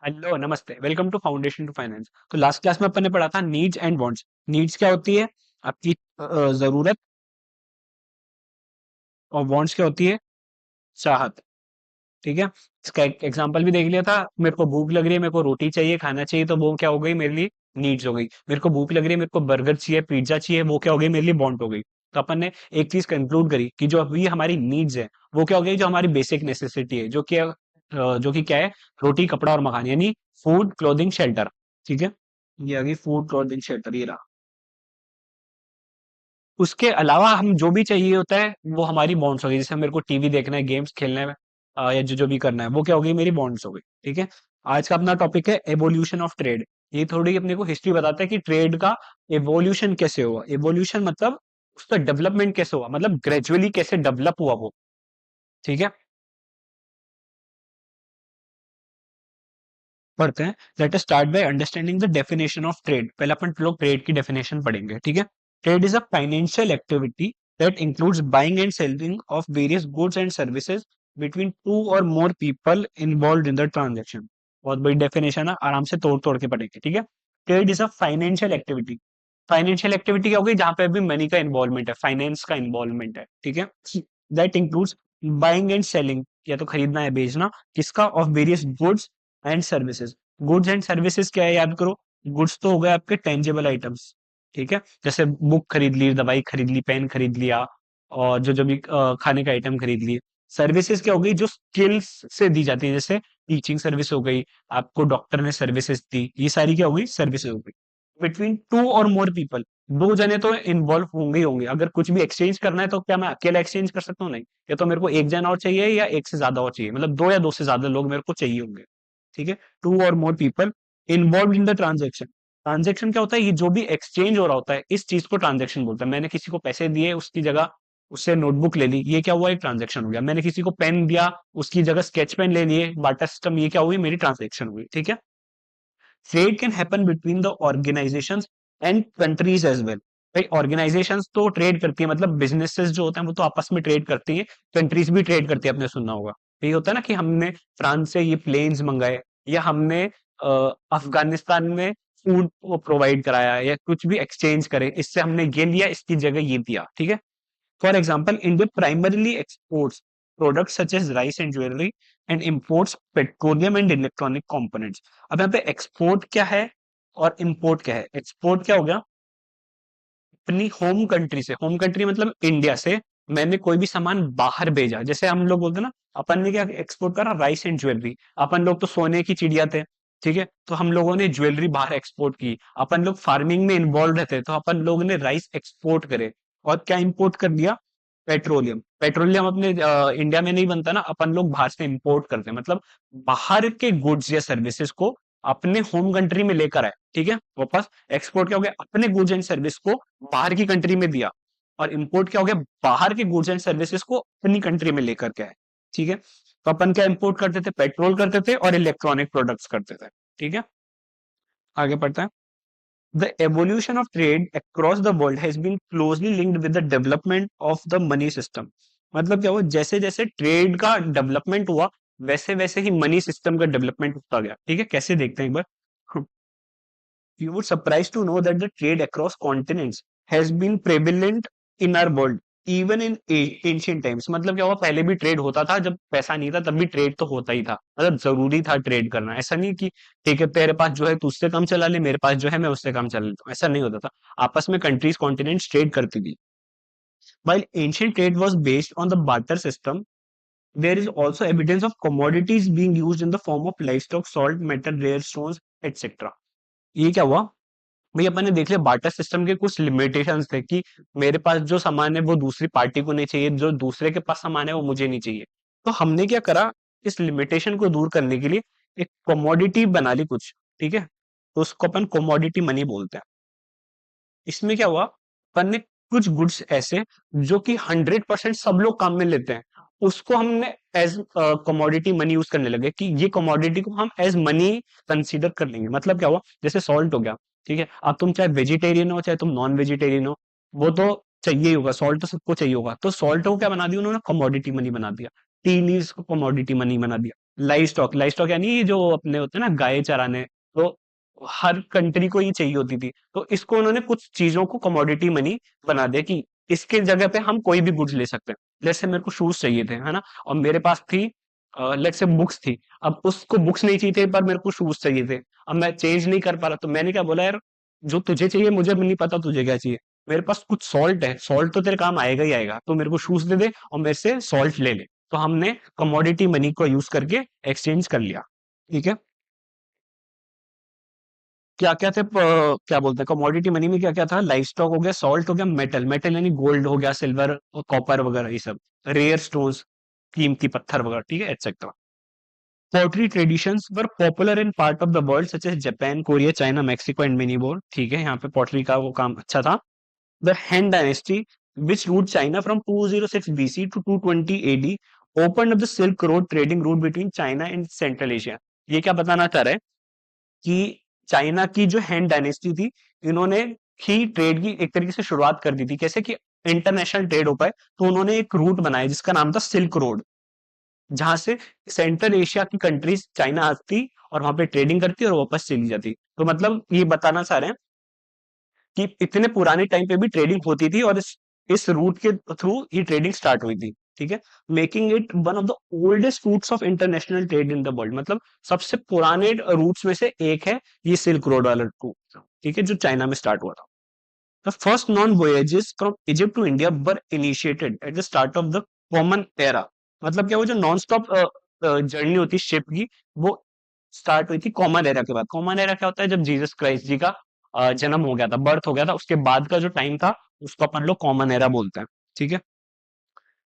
Hello नमस्ते, welcome to foundation to finance. तो last class में अपन ने पढ़ा था नीड्स एंड वांट्स। नीड्स क्या होती है? आपकी जरूरत। और वांट्स क्या होती है? चाहत। ठीक है। इसका एक एग्जांपल भी देख लिया था। मेरे को भूख लग रही है, मेरे को रोटी चाहिए, खाना चाहिए, तो वो क्या हो गई मेरे लिए? नीड्स हो गई। मेरे को भूख लग रही है, मेरे को बर्गर चाहिए, पिज्जा चाहिए, वो क्या हो गई मेरे लिए? वांट हो गई। तो अपन ने एक चीज कंक्लूड करी कि जो अभी हमारी नीड्स है वो क्या हो गई? जो हमारी बेसिक नेसेसिटी है, जो कि क्या है? रोटी, कपड़ा और मकान, यानी फूड, क्लोथिंग, शेल्टर। ठीक है। ये आ गई फूड, क्लोथिंग, शेल्टर, ये रहा। उसके अलावा हम जो भी चाहिए होता है वो हमारी बॉन्ड्स हो गई। जैसे मेरे को टीवी देखना है, गेम्स खेलना है, या जो जो भी करना है वो क्या हो गई? मेरी बॉन्ड्स हो गई। ठीक है। आज का अपना टॉपिक है एवोल्यूशन ऑफ ट्रेड। ये थोड़ी अपने को हिस्ट्री बताता है कि ट्रेड का एवोल्यूशन कैसे हुआ। एवोल्यूशन मतलब उसका डेवलपमेंट कैसे हुआ, मतलब ग्रेजुअली कैसे डेवलप हुआ वो। ठीक है। पढ़ते हैं। Let us start by understanding the definition of trade. पहले अपन लोग ट्रेड की डेफिनेशन पढ़ेंगे। ठीक है। Trade is a financial activity that includes buying and selling of various goods and services between two or more people involved in the transaction। बहुत बड़ी definition है, आराम से तोड़ तोड़ के पढ़ेंगे। ठीक है। Trade is a financial activity. Financial activity क्या होगी? जहां पे अभी मनी का इन्वॉल्वमेंट है, फाइनेंस का इन्वॉल्वमेंट है। ठीक है। That includes buying and selling, या तो खरीदना है बेचना, किसका? Of various goods and services. Goods and services क्या है? याद करो। गुड्स तो हो गए आपके टेंजेबल आइटम्स। ठीक है। जैसे बुक खरीद ली, दवाई खरीद ली, पेन खरीद लिया, और जो जो भी खाने का आइटम खरीद लिए। सर्विसेज क्या हो गई? जो स्किल्स से दी जाती है, जैसे टीचिंग सर्विस हो गई, आपको डॉक्टर ने सर्विसेज दी, ये सारी क्या हो गई? सर्विसेज हो गई। बिटवीन टू और मोर पीपल, दो जने तो इन्वॉल्व होंगे ही होंगे। अगर कुछ भी एक्सचेंज करना है तो क्या मैं अकेला एक्सचेंज कर सकता हूँ? नहीं। या तो मेरे को एक जना और चाहिए, या एक से ज्यादा और चाहिए, मतलब दो या दो से ज्यादा लोग मेरे को चाहिए होंगे। ठीक है। टू और more people involve in the transaction. Transaction क्या होता है? ये जो भी एक्सचेंज हो रहा होता है, इस चीज को ट्रांजेक्शन बोलते हैं। मैंने किसी को पैसे दिए, उसकी जगह उससे नोटबुक ले ली, ये क्या हुआ? एक ट्रांजेक्शन हो गया। मैंने किसी को पेन दिया, उसकी जगह स्केच पेन ले लिए, बाटा सिस्टम, ये क्या हुई? मेरी ट्रांजेक्शन हुई। ठीक है। Trade can happen between the organisations and countries as well. भाई ऑर्गेनाइजेशंस तो ट्रेड करती है, मतलब बिजनेसेस जो होते हैं वो तो आपस में ट्रेड करती है। कंट्रीज भी ट्रेड करती है, आपने सुनना होगा। ये होता है ना कि हमने फ्रांस से ये प्लेन्स मंगाए, या हमने अफगानिस्तान में फूड प्रोवाइड कराया, या कुछ भी एक्सचेंज करे, इससे हमने ये लिया, इसकी जगह ये दिया। ठीक है। For example, India primarily exports products such as rice and jewelry and imports petroleum and electronic components। अब यहाँ पे एक्सपोर्ट क्या है और इंपोर्ट क्या है? एक्सपोर्ट क्या हो गया? अपनी होम कंट्री से, होम कंट्री मतलब इंडिया से मैंने कोई भी सामान बाहर भेजा। जैसे हम लोग बोलते हैं ना, अपन ने क्या एक्सपोर्ट करा? Rice and jewellery. अपन लोग तो सोने की चिड़िया थे। ठीक है। तो हम लोगों ने ज्वेलरी बाहर एक्सपोर्ट की। अपन लोग फार्मिंग में इन्वॉल्व रहते, तो अपन लोगों ने राइस एक्सपोर्ट करे। और क्या इंपोर्ट कर दिया? पेट्रोलियम। पेट्रोलियम अपने इंडिया में नहीं बनता ना, अपन लोग बाहर से इंपोर्ट करते हैं। मतलब बाहर के गुड्स या सर्विसेज को अपने होम कंट्री में लेकर आए। ठीक है। वापस एक्सपोर्ट क्या हो गया? अपने गुड्स एंड सर्विस को बाहर की कंट्री में दिया। और इंपोर्ट क्या हो गया? बाहर के गुड्स एंड सर्विसेज को अपनी कंट्री में लेकर के आए। ठीक है। तो अपन क्या इंपोर्ट करते थे? पेट्रोल करते थे और इलेक्ट्रॉनिक प्रोडक्ट्स करते थे। ठीक है। आगे पढ़ते हैं। The evolution of trade across the world has been closely linked with the development of the money system। मतलब क्या हुआ? जैसे जैसे ट्रेड का डेवलपमेंट हुआ, वैसे वैसे ही मनी सिस्टम का डेवलपमेंट होता गया। ठीक है। कैसे देखते हैं एक बार। You would surprised to know that the trade across continents has been prevalent in our world even in ancient times। मतलब क्या हुआ? पहले भी ट्रेड होता था, जब पैसा नहीं था तब भी ट्रेड तो होता ही था। मतलब जरूरी था ट्रेड करना। ऐसा नहीं कि ठीक है तेरे पास जो है तू उससे कम चला ले, मेरे पास जो है मैं उससे कम चला लेता हूँ, ऐसा नहीं होता था। आपस में कंट्रीज कॉन्टिनेंट्स ट्रेड करती थी। While ancient trade was based on the barter system, there is also evidence of commodities being used in the form of livestock, salt, metal, rare stones, etc। ये क्या हुआ? भाई अपन ने देख लिया बार्टर सिस्टम के कुछ लिमिटेशंस थे, कि मेरे पास जो सामान है वो दूसरी पार्टी को नहीं चाहिए, जो दूसरे के पास सामान है वो मुझे नहीं चाहिए। तो हमने क्या करा? इस लिमिटेशन को दूर करने के लिए एक कमोडिटी बना ली कुछ। ठीक है। तो उसको अपन कमोडिटी मनी बोलते हैं। इसमें क्या हुआ? अपन ने कुछ गुड्स ऐसे जो कि 100% सब लोग काम में लेते हैं, उसको हमने एज कमोडिटी मनी यूज करने लगे, कि ये कमोडिटी को हम एज मनी कंसीडर कर लेंगे। मतलब क्या हुआ? जैसे सॉल्ट हो गया। ठीक है। अब तुम चाहे वेजिटेरियन हो, चाहे तुम नॉन वेजिटेरियन हो, वो तो चाहिए ही होगा, सॉल्ट तो सबको चाहिए होगा। तो सॉल्ट को क्या बना दिया उन्होंने? कमोडिटी मनी बना दिया। टी लीव्स को कमोडिटी मनी बना दिया। लाइव स्टॉक यानी ये जो अपने होते हैं ना गाय चराने, तो हर कंट्री को ये चाहिए होती थी, तो इसको उन्होंने कुछ चीजों को कमोडिटी मनी बना दिया कि इसके जगह पे हम कोई भी गुड्स ले सकते हैं। जैसे मेरे को शूज चाहिए थे, है ना, और मेरे पास थी लेट्स से बुक्स थी। अब उसको बुक्स नहीं चाहिए थे पर मेरे को शूज चाहिए थे। अब मैं चेंज नहीं कर पा रहा, तो मैंने क्या बोला, यार जो तुझे चाहिए मुझे भी नहीं पता तुझे क्या चाहिए, मेरे पास कुछ सॉल्ट है, सॉल्ट तो तेरे काम आएगा ही आएगा, तो मेरे को शूज दे दे और मेरे से सॉल्ट ले ले। तो हमने कमोडिटी मनी को यूज करके एक्सचेंज कर लिया। ठीक है। क्या क्या थे क्या बोलते हैं कमोडिटी मनी में, क्या क्या था, लाइफ स्टॉक हो गया, सॉल्ट हो गया, मेटल, मेटल यानी गोल्ड हो गया, सिल्वर और कॉपर वगैरह ये सब, रेयर स्टोन्स, कीमती पत्थर वगैरह, ठीक है, etcetera. Pottery traditions were popular in part of the world such as Japan, Korea, China, Mexico and many more. ठीक है, यहाँ पे पॉटरी का वो काम अच्छा था। The Han dynasty, which ruled China from 206 BC to 220 AD, opened up the Silk Road trading route between China and Central Asia। ये क्या बताना चाह रहा है कि चाइना की जो हैन डायनेस्टी थी, इन्होंने ही ट्रेड की एक तरीके से शुरुआत कर दी थी, कैसे कि इंटरनेशनल ट्रेड हो पाए, तो उन्होंने एक रूट बनाया जिसका नाम था सिल्क रोड, जहां से सेंट्रल एशिया की कंट्रीज चाइना आती और वहां पे ट्रेडिंग करती और वापस चली जाती। तो मतलब ये बताना चाह रहे हैं कि इतने पुराने टाइम पे भी ट्रेडिंग होती थी और इस रूट के थ्रू ये ट्रेडिंग स्टार्ट हुई थी। ठीक है, making it one of the oldest routes of international trade in the world, मतलब सबसे पुराने रूट्स में से एक है ये सिल्क रोड वाला रूट। ठीक है, जो चाइना में स्टार्ट हुआ था। The first known voyages from Egypt to India were initiated at the start of the common era. मतलब क्या, वो जो नॉन स्टॉप जर्नी होती शिप की, वो स्टार्ट हुई थी कॉमन एरा के बाद। कॉमन एरा क्या होता है, जब जीसस क्राइस्ट जी का जन्म हो गया था, बर्थ हो गया था, उसके बाद का जो टाइम था उसको अपन लोग कॉमन एरा बोलते हैं। ठीक है।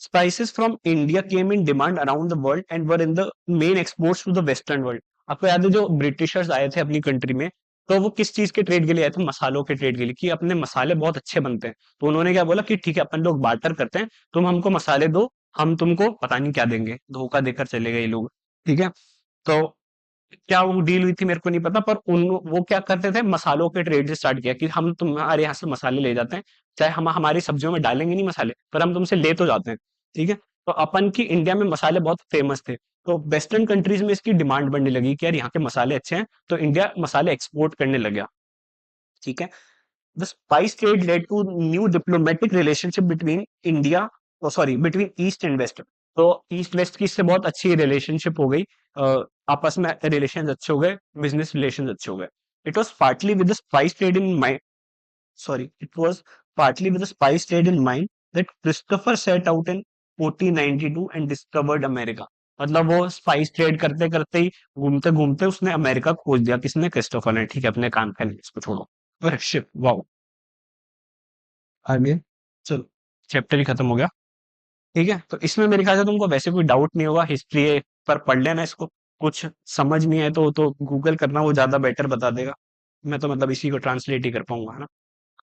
Spices from India came in demand around the world and were in the main exports to the western world। आपको याद है जो ब्रिटिशर्स आए थे अपनी कंट्री में, तो वो किस चीज के ट्रेड के लिए आए थे, मसालों के ट्रेड के लिए, कि अपने मसाले बहुत अच्छे बनते हैं। तो उन्होंने क्या बोला कि ठीक है अपन लोग बार्टर करते हैं, तुम हमको मसाले दो, हम तुमको पता नहीं क्या देंगे, धोखा देकर चले गए ये लोग। ठीक है। तो क्या वो डील हुई थी मेरे को नहीं पता, पर उन वो क्या करते थे, मसालों के ट्रेड से स्टार्ट किया कि हम तुम्हारे यहाँ से मसाले ले जाते हैं, चाहे हम हमारी सब्जियों में डालेंगे नहीं मसाले, पर हम तुमसे ले तो जाते हैं। ठीक है। तो अपन की इंडिया में मसाले बहुत फेमस थे, तो वेस्टर्न कंट्रीज में इसकी डिमांड बढ़ने लगी कि यार यहाँ के मसाले अच्छे हैं, तो इंडिया मसाले एक्सपोर्ट करने लग गया। ठीक है। The spice trade led to new diplomatic relationship between India, sorry between east and west. तो ईस्ट वेस्ट की इससे बहुत अच्छी रिलेशनशिप हो गई, आपस में रिलेशन अच्छे हो गए, बिजनेस रिलेशन अच्छे हो गए। It was partly with the spice trade in mind, sorry it was partly with the spice trade in mind that Christopher set out in 1492 and discovered America. मतलब वो स्पाइस ट्रेड करते करते ही, घूमते घूमते उसने अमेरिका खोज दिया, किसने, क्रिस्टोफर ने। ठीक है, अपने काम का नहीं, इसको छोड़ो। अरे शिट, वाओ। आगे, चलो, चैप्टर ही खत्म हो गया। ठीक है, तो इसमें मेरे ख्याल से तुमको वैसे कोई डाउट नहीं होगा, हिस्ट्री पर पढ़ लेना इसको। कुछ समझ नहीं आए तो गूगल करना, वो ज्यादा बेटर बता देगा। मैं तो मतलब इसी को ट्रांसलेट ही कर पाऊंगा, है ना।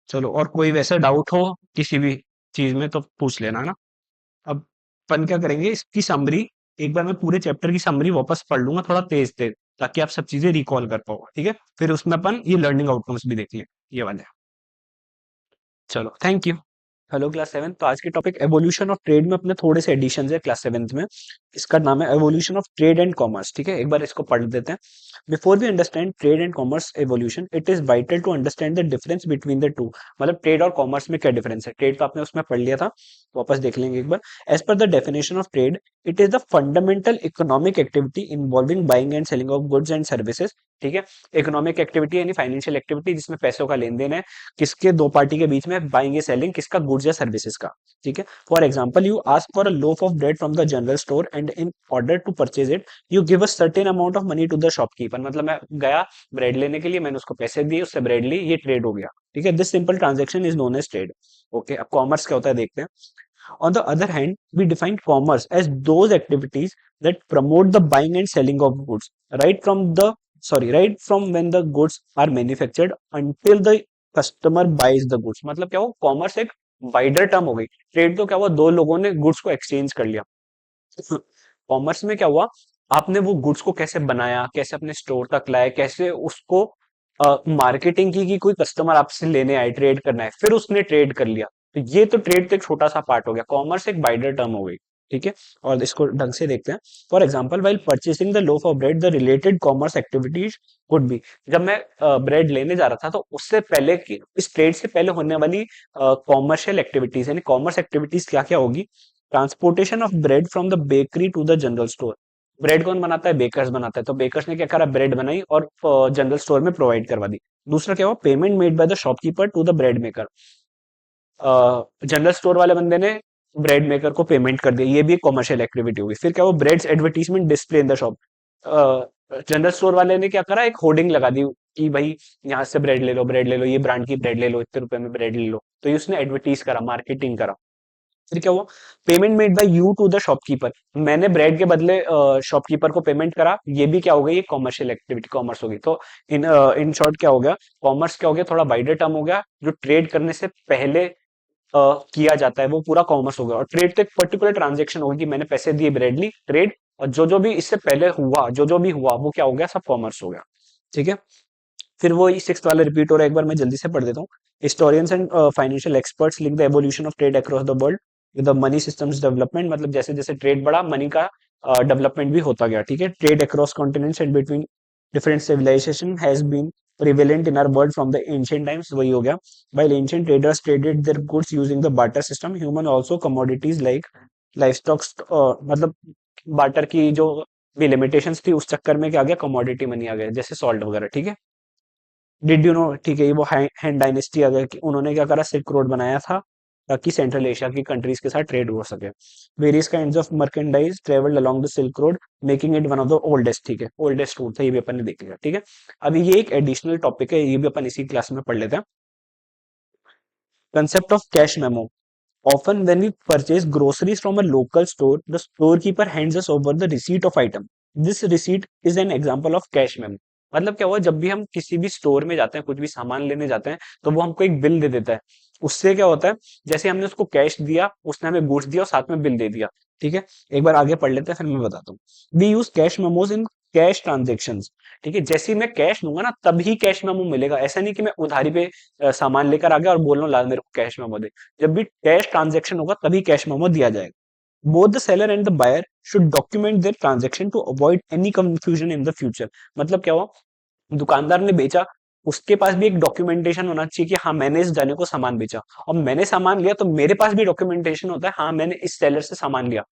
चलो, और कोई वैसा डाउट हो किसी भी चीज में तो पूछ लेना, है ना। अब अपन क्या करेंगे, इसकी समरी, एक बार मैं पूरे चैप्टर की समरी वापस पढ़ लूंगा थोड़ा तेज तेज, ताकि आप सब चीजें रिकॉल कर पाओ। ठीक है, फिर उसमें अपन ये लर्निंग आउटकम्स भी देख लें, ये वाले। चलो, thank you. Hello class seven. तो आज के टॉपिक एवोल्यूशन ऑफ ट्रेड में अपने थोड़े से एडिशन है क्लास सेवेंथ में। इसका नाम है evolution of trade and commerce. ठीक है, एक बार इसको पढ़ देते हैं। Before we understand trade and commerce evolution, it is vital to understand the difference between the two. मतलब ट्रेड और कॉमर्स में क्या डिफरेंस है, ट्रेड तो आपने उसमें पढ़ लिया था, वापस देख लेंगे एक बार। As per the definition of trade, it is the fundamental economic activity involving buying and selling of goods and services. ठीक है, इकोनॉमिक एक्टिविटी यानी फाइनेंशियल एक्टिविटी जिसमें पैसों का लेन देन है, किसके, दो पार्टी के बीच में, बाइंग या सेलिंग, किसका, गुड्स या सर्विसेज का। ठीक है, for example you ask for a loaf of bread from the general store and in order to purchase it you give a certain amount of money to the shopkeeper. मतलब मैं गया bread लेने के लिए, मैंने उसको पैसे दिए, उससे ब्रेड ली, ये ट्रेड हो गया। ठीक है, this simple transaction is known as trade. Okay, अब कॉमर्स क्या होता है देखते हैं। On the other hand, we define commerce as those activities that promote the buying and selling of goods, right from when the goods are manufactured until the customer buys the goods। मतलब क्या हुआ, commerce एक wider term हो गई। Trade तो क्या हुआ, दो लोगों ने गुड्स को एक्सचेंज कर लिया। कॉमर्स में क्या हुआ, आपने वो गुड्स को कैसे बनाया, कैसे अपने स्टोर तक लाए, कैसे उसको मार्केटिंग की कि कोई कस्टमर आपसे लेने आए, ट्रेड करना है, फिर उसने ट्रेड कर लिया। तो ये तो ट्रेड तो एक छोटा सा पार्ट हो गया, कॉमर्स एक वाइडर टर्म हो गई। ठीक है, और इसको ढंग से देखते हैं। For example, while purchasing the loaf of bread the related commerce activities could be. जब मैं ब्रेड लेने जा रहा था तो उससे पहले की, इस ट्रेड से पहले होने वाली कॉमर्शियल एक्टिविटीज, यानी कॉमर्स एक्टिविटीज क्या क्या होगी? Transportation of bread from the bakery to the general store. Bread कौन बनाता है? बेकर्स बनाता है। तो बेकर्स ने क्या करा? ब्रेड बनाई और जनरल स्टोर में प्रोवाइड करवा दी। दूसरा क्या हुआ? Payment made by the shopkeeper to the bread maker. General store वाले बंदे ने ब्रेड मेकर को पेमेंट कर दिया, ये भी एक कॉमर्शियल एक्टिविटी होगी। फिर क्या वो breads advertisement display in the shop. General store वाले ने क्या करा? एक होर्डिंग लगा दी कि भाई यहाँ से ब्रेड ले लो, ब्रेड ले लो, ये ब्रांड की ब्रेड ले लो, इतने रुपए में ब्रेड ले लो। तो ये उसने एडवर्टीज करा, मार्केटिंग करा। फिर क्या हुआ? Payment made by you to the shopkeeper. मैंने ब्रेड के बदले शॉपकीपर को पेमेंट करा, ये भी क्या हो गई? ये कॉमर्शियल एक्टिविटी, कॉमर्स होगी। तो इन शॉर्ट क्या हो गया? कॉमर्स क्या हो गया? थोड़ा वाइडर टर्म हो गया। जो ट्रेड करने से पहले किया जाता है वो पूरा कॉमर्स हो गया। और ट्रेड तो एक पर्टिकुलर ट्रांजेक्शन होगी कि मैंने पैसे दिए, ब्रेड ली, ट्रेड। और जो भी इससे पहले हुआ, जो भी हुआ, वो क्या हो गया? सब कॉमर्स हो गया। ठीक है, फिर वो सिक्स वाला रिपीट हो रहा है, एक बार मैं जल्दी से पढ़ देता हूँ। Historians and financial experts link the evolution of trade across the world with the money systems development. मतलब जैसे जैसे ट्रेड बढ़ा, मनी का डेवलपमेंट भी होता गया। ठीक है, trade across continents and between different civilisation has been prevalent in our world from the ancient times। वही हो गया। While ancient traders traded their goods using the barter system, human also commodities like livestock, मतलब barter की जो भी limitations थी, उस चक्कर में क्या आ गया? कमोडिटी मनी आ गया, जैसे सॉल्ट वगैरह। ठीक है, डिड यू नो? ठीक है, ये वो हैंड डायनेस्टी आ गया कि उन्होंने क्या करा? सिल्क रोड बनाया था ताकि सेंट्रल एशिया की कंट्रीज के साथ ट्रेड हो सके। Various kinds of merchandise travelled along the silk road making it one of the oldest. ठीक है, ओल्डेस्ट रूट था, ये भी अपन ने देख लिया। ठीक है, अभी ये एक एडिशनल टॉपिक है, ये भी अपन इसी क्लास में पढ़ लेते हैं। Concept of cash memo. Often, when we purchase groceries from a local store, the storekeeper hands us over the receipt of item. This receipt is an example of cash memo। मतलब क्या हुआ? जब भी हम किसी भी स्टोर में जाते हैं, कुछ भी सामान लेने जाते हैं, तो वो हमको एक बिल दे देता है। उससे क्या होता है? जैसे हमने उसको कैश दिया, उसने हमें गुड्स दिया और साथ में बिल दे दिया। ठीक है, एक बार आगे पढ़ लेते हैं, फिर मैं बताता हूँ। We use cash memos in cash transaction. ठीक है, जैसे ही मैं कैश लूंगा ना, तभी कैश मेमो मिलेगा। ऐसा नहीं कि मैं उधारी पे सामान लेकर आ गया और बोल रहा हूँ ला मेरे को कैश मेमो दे। जब भी कैश ट्रांजेक्शन होगा तभी कैश मेमो दिया जाएगा। Both the seller and the buyer should document their transaction to avoid any confusion in the future. मतलब क्या हुआ? दुकानदार ने बेचा, उसके पास भी एक डॉक्यूमेंटेशन होना चाहिए कि हाँ मैंने इस जने को सामान बेचा, और मैंने सामान लिया तो मेरे पास भी डॉक्यूमेंटेशन होता है, हाँ मैंने इस सेलर से सामान लिया।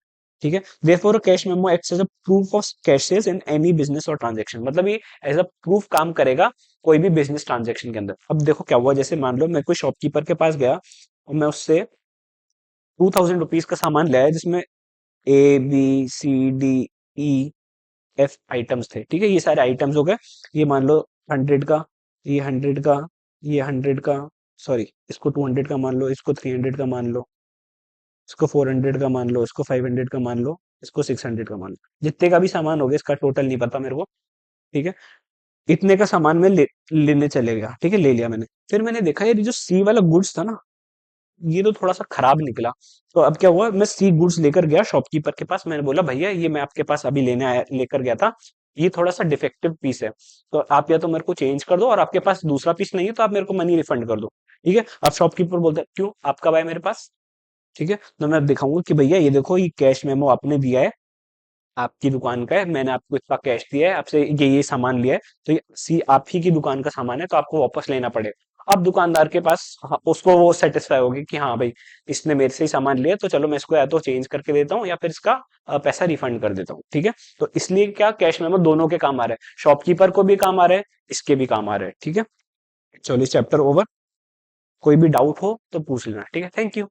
ठीक है, therefore cash memo acts as a proof of cashes in any business और ट्रांजेक्शन। मतलब ये एज अ प्रूफ काम करेगा कोई भी बिजनेस ट्रांजेक्शन के अंदर। अब देखो क्या हुआ, जैसे मान लो मैं कोई शॉपकीपर के पास गया और मैं उससे 2000 रुपीज का सामान लाया, जिसमें ABCDEF आइटम्स थे। ठीक है, ये सारे आइटम्स हो गए। ये मान लो 100 का, ये 100 का, ये 100 का, सॉरी इसको 200 का मान लो, इसको 300 का मान लो, इसको 400 का मान लो, इसको 500 का मान लो, इसको 600 का मान लो। जितने का भी सामान हो गया, इसका टोटल नहीं पता मेरे को। ठीक है, इतने का सामान मैं लेने चले गया। ठीक है, ले लिया मैंने। फिर मैंने देखा यार, ये जो सी वाला गुड्स था ना, ये तो थोड़ा सा खराब निकला। तो अब क्या हुआ? मैं सी गुड्स लेकर गया शॉपकीपर के पास। मैंने बोला भैया ये मैं आपके पास अभी लेने आया, लेकर गया था, ये थोड़ा सा डिफेक्टिव पीस है, तो आप या तो मेरे को चेंज कर दो, और आपके पास दूसरा पीस नहीं है तो आप मेरे को मनी रिफंड कर दो। ठीक है, अब शॉपकीपर बोलता है क्यों, आपका भाई मेरे पास। ठीक है, तो मैं दिखाऊंगा कि भैया ये देखो, ये कैश मेमो आपने दिया है, आपकी दुकान का है, मैंने आपको इतना कैश दिया है, आपसे ये सामान लिया है, तो ये सी आप ही की दुकान का सामान है, तो आपको वापस लेना पड़ेगा। अब दुकानदार के पास, हाँ, उसको वो सेटिस्फाई होगी कि हाँ भाई इसने मेरे से ही सामान लिया, तो चलो मैं इसको या तो चेंज करके देता हूँ या फिर इसका पैसा रिफंड कर देता हूँ। ठीक है, तो इसलिए क्या कैश मेमो दोनों के काम आ रहा है, शॉपकीपर को भी काम आ रहा है, इसके भी काम आ रहा है। ठीक है, चलो इस चैप्टर ओवर। कोई भी डाउट हो तो पूछ लेना। ठीक है, थैंक यू।